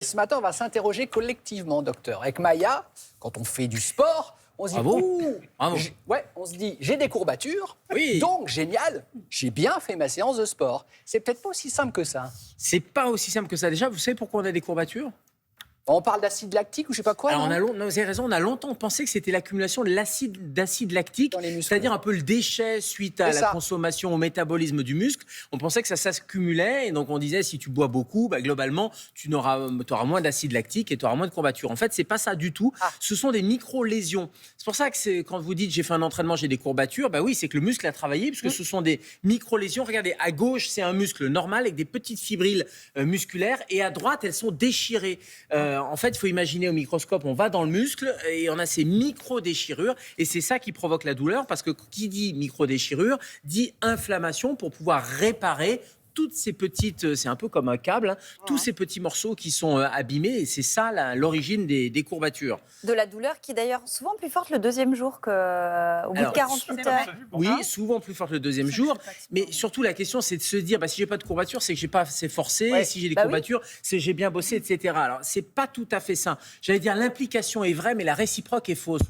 Ce matin, on va s'interroger collectivement, docteur. Avec Maya, quand on fait du sport, on se dit, Bravo. ouh, Bravo. on se dit, j'ai des courbatures, Oui. donc génial, j'ai bien fait ma séance de sport. C'est peut-être pas aussi simple que ça. C'est pas aussi simple que ça. Déjà, vous savez pourquoi on a des courbatures? On parle d'acide lactique ou je sais pas quoi. Alors, non vous avez raison, on a longtemps pensé que c'était l'accumulation d'acide lactique, Dans les muscles. c'est-à-dire un peu le déchet suite à C'est la ça. consommation, au métabolisme du muscle. On pensait que ça s'accumulait, et donc on disait si tu bois beaucoup, globalement, tu auras moins d'acide lactique et tu auras moins de courbatures. En fait, c'est pas ça du tout. Ah. Ce sont des micro-lésions. C'est pour ça que quand vous dites j'ai fait un entraînement, j'ai des courbatures, oui, c'est que le muscle a travaillé, puisque ce sont des micro-lésions. Regardez, à gauche, c'est un muscle normal avec des petites fibrilles musculaires, et à droite, elles sont déchirées. En fait, il faut imaginer au microscope, on va dans le muscle et on a ces micro-déchirures, et c'est ça qui provoque la douleur, parce que qui dit micro-déchirure dit inflammation, pour pouvoir réparer toutes ces petites, c'est un peu comme un câble, tous ces petits morceaux qui sont abîmés, et c'est ça l'origine des courbatures. De la douleur qui est d'ailleurs souvent plus forte le deuxième jour qu'au bout Alors, de 48 heures. Oui, souvent plus forte le deuxième jour, mais surtout la question c'est de se dire si j'ai pas de courbatures, c'est que j'ai pas assez forcé, Ouais. et si j'ai des Oui. courbatures, c'est que j'ai bien bossé, etc. Alors c'est pas tout à fait ça. J'allais dire l'implication est vraie, mais la réciproque est fausse.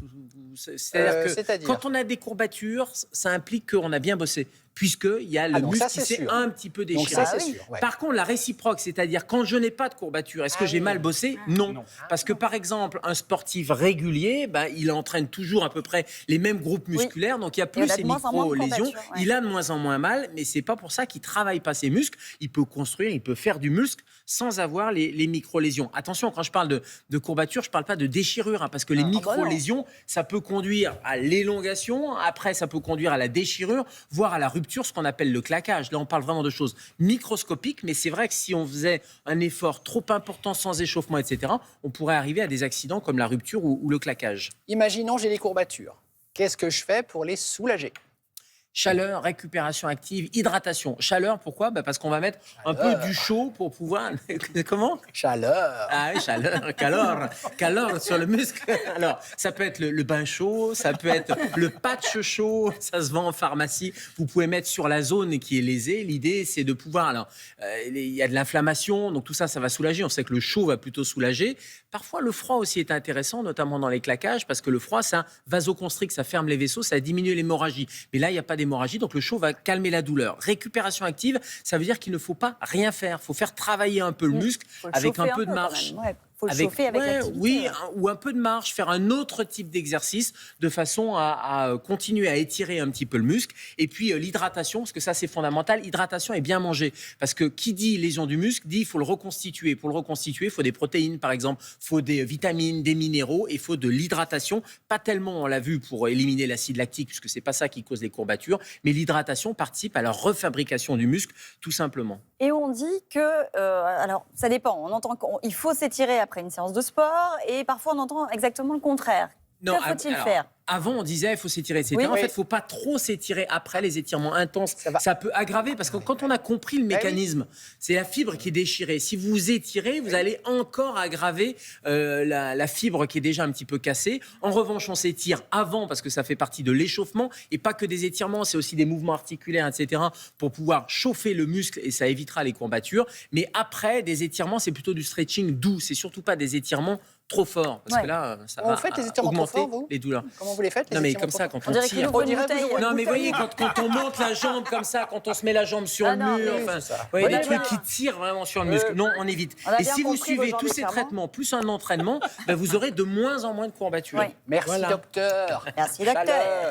C'est-à-dire que quand on a des courbatures, ça implique qu'on a bien bossé, puisqu'il y a le donc muscle ça, qui c'est s'est sûr. un petit peu Donc déchiré. ça, c'est oui. sûr. Ouais. Par contre, la réciproque, c'est-à-dire quand je n'ai pas de courbature, est-ce que j'ai mal bossé? Non. Parce que par exemple, un sportif régulier, il entraîne toujours à peu près les mêmes groupes musculaires, donc il y a Et plus on a ces de moins en moins de micro-lésions. courbatures, ouais. Il a de moins en moins mal, mais c'est pas pour ça qu'il travaille pas ses muscles. Il peut construire, il peut faire du muscle sans avoir les micro-lésions. Attention, quand je parle de courbatures, je parle pas de déchirure, parce que les non. micro-lésions, ça peut conduire à l'élongation, après ça peut conduire à la déchirure, voire à la rupture, ce qu'on appelle le claquage. Là, on parle vraiment de choses microscopiques, mais c'est vrai que si on faisait un effort trop important sans échauffement, etc., on pourrait arriver à des accidents comme la rupture ou le claquage. Imaginons j'ai des courbatures. Qu'est-ce que je fais pour les soulager? Chaleur, récupération active, hydratation. Chaleur, pourquoi? Parce qu'on va mettre un peu du chaud pour pouvoir... Comment? Chaleur. Ah oui, chaleur, calor sur le muscle. Alors, ça peut être le bain chaud, ça peut être le patch chaud, ça se vend en pharmacie. Vous pouvez mettre sur la zone qui est lésée. L'idée, c'est de pouvoir... Alors, il y a de l'inflammation, donc tout ça, ça va soulager. On sait que le chaud va plutôt soulager. Parfois, le froid aussi est intéressant, notamment dans les claquages, parce que le froid, ça vasoconstricte, ça ferme les vaisseaux, ça diminue l'hémorragie. Mais là, il n'y a pas d'hémorragie, donc le chaud va calmer la douleur. Récupération active, ça veut dire qu'il ne faut pas rien faire. Il faut faire travailler un peu le muscle Faut le avec un chauffer peu de quand marche. même, ouais. Faut le chauffer avec l'activité. Oui, ouais. ou un peu de marche, faire un autre type d'exercice de façon à continuer à étirer un petit peu le muscle. Et puis l'hydratation, parce que ça c'est fondamental, hydratation et bien manger. Parce que qui dit lésion du muscle, dit il faut le reconstituer. Pour le reconstituer, il faut des protéines par exemple, il faut des vitamines, des minéraux, et il faut de l'hydratation. Pas tellement, on l'a vu, pour éliminer l'acide lactique, puisque c'est pas ça qui cause les courbatures, mais l'hydratation participe à la refabrication du muscle, tout simplement. Et on dit que, alors ça dépend, on entend qu'il faut s'étirer après une séance de sport, et parfois on entend exactement le contraire. Que faut-il faire? Avant, on disait il faut s'étirer, etc. Oui, En fait, oui. il ne faut pas trop s'étirer après les étirements intenses. Ça Ça, va. peut aggraver, parce que quand on a compris le mécanisme, c'est la fibre qui est déchirée. Si vous étirez, vous allez encore aggraver la fibre qui est déjà un petit peu cassée. En revanche, on s'étire avant, parce que ça fait partie de l'échauffement, et pas que des étirements, c'est aussi des mouvements articulaires, etc., pour pouvoir chauffer le muscle, et ça évitera les courbatures. Mais après, des étirements, c'est plutôt du stretching doux. C'est surtout pas des étirements trop forts, parce Ouais. que là, ça Vous va faites les étirements trop augmenter forts, vous les douleurs. Comment vous les faites les Non, mais étirements comme ça, trop quand On on dirait tire... qu'on ouvre une dirait que vous bouteille. ouvrez Non, mais bouteille. voyez, quand on monte la jambe comme ça, quand on se met la jambe sur Ah le non, mur, oui, enfin, c'est ça. voyez, des Ouais, trucs ouais. qui tirent vraiment sur le muscle. Non, on évite. On a Et bien si vous compris vos suivez genres tous ces d'étirements. traitements, plus un entraînement, vous aurez de moins en moins de courbatures. Ouais. Merci, Voilà. docteur. Merci, docteur. Chaleur.